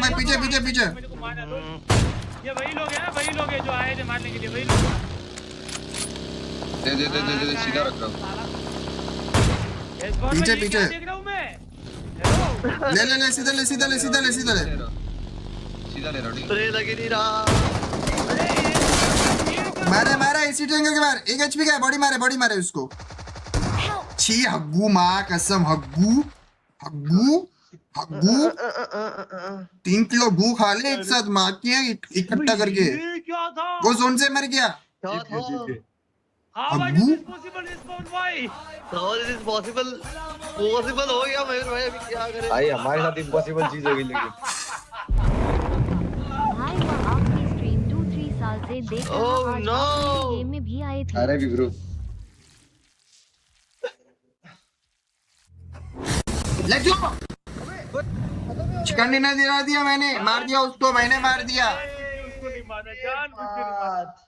भाई पीछे पीछे पीछे। मेरे को मारना रोज। ये वही लोग हैं ना, वही लोग हैं जो आए थे मारने के लिए, वही लोग। दे सीधा रख रहा हूँ। पीछे पीछे देख रहा हूँ मैं। ले सीधा ले सीधा ले सीधा ले सीधा ले। सीधा ले रहा हूँ। स्प्रे लगे नहीं रहा। मारे इसी टैंकर के बाहर 1 एचपी का है। बॉडी मारे उसको। छी हग्गू माँ कसम हग्गू 3 किलो गू खा ले एक साथ माँ की इकट्ठा करके। ये क्या था? वो जोन से मर गया। क्या था? How is this possible, Respawn boy? How is this possible? Possible हो गया मयूर भाई, अभी क्या करें? भाई हमारे साथ इम्पॉसिबल चीज होगी लेकिन। भाई वो आपकी स्ट्रीम 2-3 साल से देख रहा हूं। Oh आज no! आपकी गेम में भी आए थे। अरे भी bro let's go. Chicken dinner दिला दिया मैंने। मार दिया उसको, मैंने मार दिया। उसको नहीं मारा, जानबूझ के नहीं मारा।